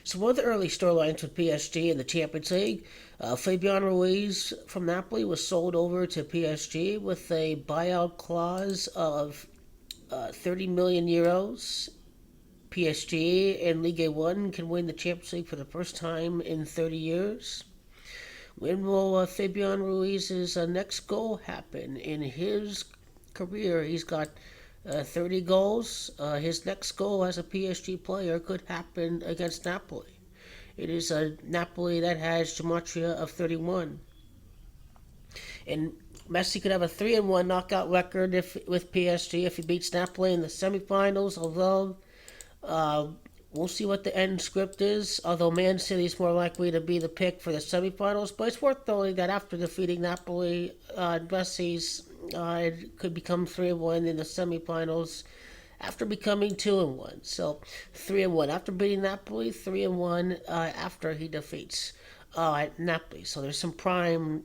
So one of the early storylines with PSG in the Champions League, Fabian Ruiz from Napoli was sold over to PSG with a buyout clause of 30 million euros. PSG in Ligue 1 can win the Champions League for the first time in 30 years. When will Fabian Ruiz's next goal happen in his career? He's got 30 goals. His next goal as a PSG player could happen against Napoli. It is a Napoli that has gematria of 31. And Messi could have a 3-1 knockout record if with PSG if he beats Napoli in the semifinals. Although uh, we'll see what the end script is. Although Man City is more likely to be the pick for the semifinals, but it's worth noting that after defeating Napoli, Messi's could become 3-1 in the semifinals after becoming 2-1. So 3-1 after beating Napoli, 3-1 after he defeats Napoli. So there's some prime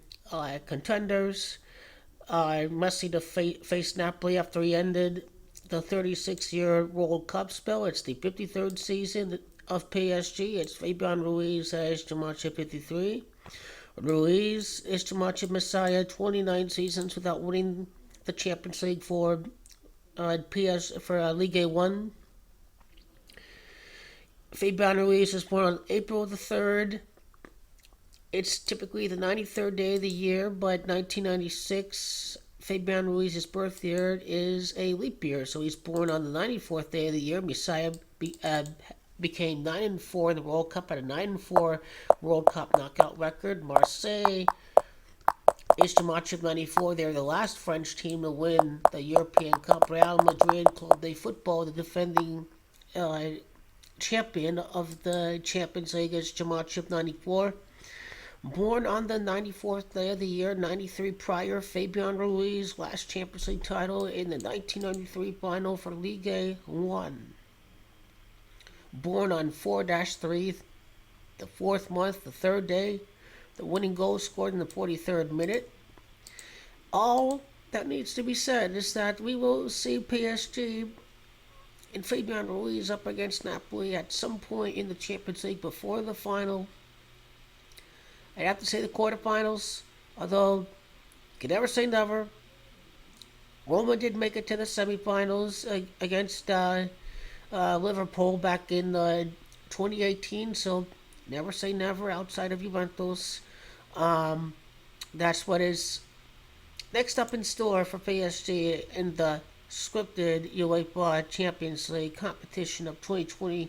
contenders. Messi to face Napoli after he ended the 36-year World Cup spell. It's the 53rd season of PSG. It's Fabian Ruiz as Gematria 53. Ruiz is Gematria Messiah, 29 seasons without winning the Champions League for Ligue 1. Fabian Ruiz was born on April the 3rd. It's typically the 93rd day of the year, but 1996, Fabian Ruiz's birth year, is a leap year. So he's born on the 94th day of the year. Messiah became 9-4 in the World Cup, at a 9-4 World Cup knockout record. Marseille is Gematria 94. They're the last French team to win the European Cup. Real Madrid, Club de Football, the defending champion of the Champions League, is Gematria 94. Born on the 94th day of the year, 93 prior, Fabian Ruiz, last Champions League title in the 1993 final for Ligue 1. Born on 4-3, the 4th month, the 3rd day, the winning goal scored in the 43rd minute. All that needs to be said is that we will see PSG and Fabian Ruiz up against Napoli at some point in the Champions League before the final. I'd have to say the quarterfinals, although you can never say never. Roma did make it to the semifinals against Liverpool back in 2018, so never say never outside of Juventus. That's what is next up in store for PSG in the scripted UEFA Champions League competition of 2022-23.